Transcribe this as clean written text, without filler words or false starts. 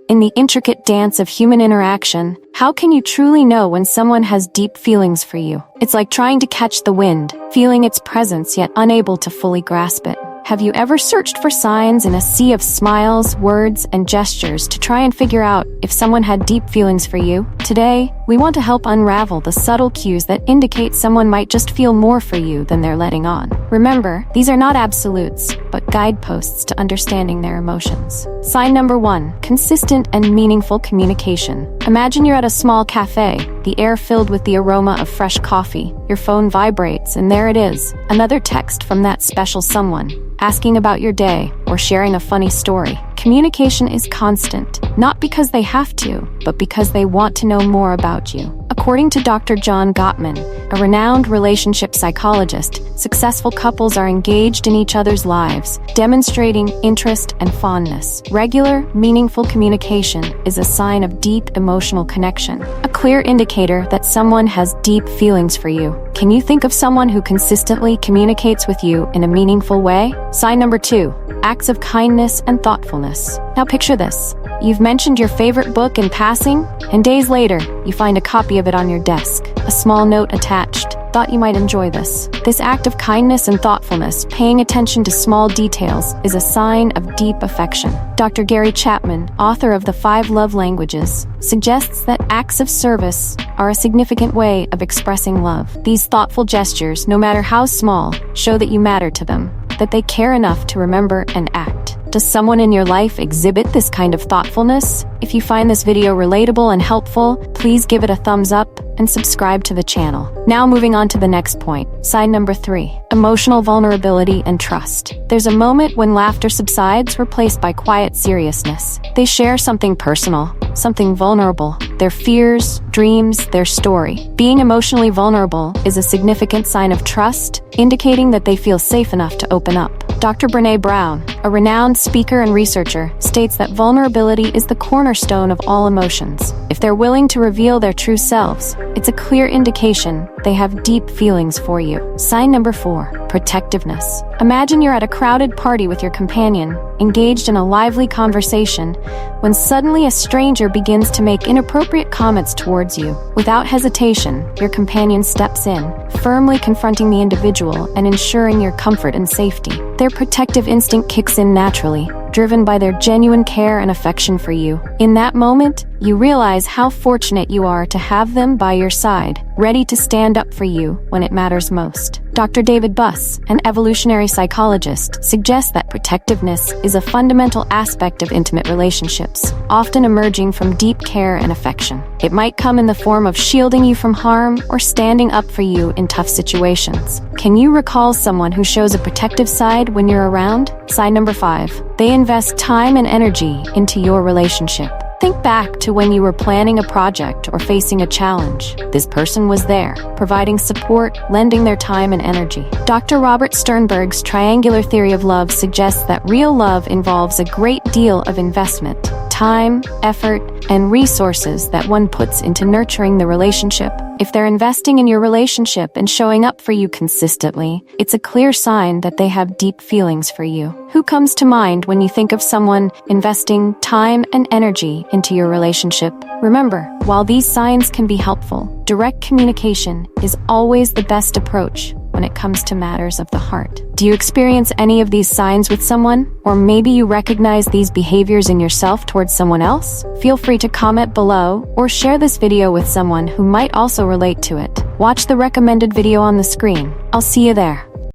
In the intricate dance of human interaction, how can you truly know when someone has deep feelings for you? It's like trying to catch the wind, feeling its presence yet unable to fully grasp it. Have you ever searched for signs in a sea of smiles, words, and gestures to try and figure out if someone had deep feelings for you? Today, we want to help unravel the subtle cues that indicate someone might just feel more for you than they're letting on. Remember, these are not absolutes, but guideposts to understanding their emotions. Sign number 1, consistent and meaningful communication. Imagine you're at a small cafe, the air filled with the aroma of fresh coffee. Your phone vibrates, and there it is, another text from that special someone, asking about your day or sharing a funny story. Communication is constant, not because they have to, but because they want to know more about you. According to Dr. Gottman, a renowned relationship psychologist, successful couples are engaged in each other's lives, demonstrating interest and fondness. Regular, meaningful communication is a sign of deep emotional connection, a clear indicator that someone has deep feelings for you. Can you think of someone who consistently communicates with you in a meaningful way? Sign number 2, acts of kindness and thoughtfulness. Now picture this. You've mentioned your favorite book in passing, and days later, you find a copy of it on your desk, a small note attached. Thought you might enjoy this. This act of kindness and thoughtfulness, paying attention to small details, is a sign of deep affection. Dr. Gary Chapman, author of The 5 Love Languages, suggests that acts of service are a significant way of expressing love. These thoughtful gestures, no matter how small, show that you matter to them, that they care enough to remember and act. Does someone in your life exhibit this kind of thoughtfulness? If you find this video relatable and helpful, please give it a thumbs up and subscribe to the channel. Now moving on to the next point. Sign number 3, emotional vulnerability and trust. There's a moment when laughter subsides, replaced by quiet seriousness. They share something personal, something vulnerable, their fears, dreams, their story. Being emotionally vulnerable is a significant sign of trust, indicating that they feel safe enough to open up. Dr. Brené Brown, a renowned speaker and researcher, states that vulnerability is the cornerstone of all emotions. If they're willing to reveal their true selves, it's a clear indication they have deep feelings for you. Sign number 4, protectiveness. Imagine you're at a crowded party with your companion, engaged in a lively conversation, when suddenly a stranger begins to make inappropriate comments towards you. Without hesitation, your companion steps in, firmly confronting the individual and ensuring your comfort and safety. Their protective instinct kicks in naturally, driven by their genuine care and affection for you. In that moment, you realize how fortunate you are to have them by your side, ready to stand up for you when it matters most. Dr. David Buss, an evolutionary psychologist, suggests that protectiveness is a fundamental aspect of intimate relationships, often emerging from deep care and affection. It might come in the form of shielding you from harm or standing up for you in tough situations. Can you recall someone who shows a protective side when you're around? Sign number 5. They invest time and energy into your relationship. Think back to when you were planning a project or facing a challenge. This person was there, providing support, lending their time and energy. Dr. Robert Sternberg's triangular theory of love suggests that real love involves a great deal of investment, time, effort, and resources that one puts into nurturing the relationship. If they're investing in your relationship and showing up for you consistently, it's a clear sign that they have deep feelings for you. Who comes to mind when you think of someone investing time and energy into your relationship? Remember, while these signs can be helpful, direct communication is always the best approach when it comes to matters of the heart. Do you experience any of these signs with someone? Or maybe you recognize these behaviors in yourself towards someone else? Feel free to comment below or share this video with someone who might also relate to it. Watch the recommended video on the screen. I'll see you there.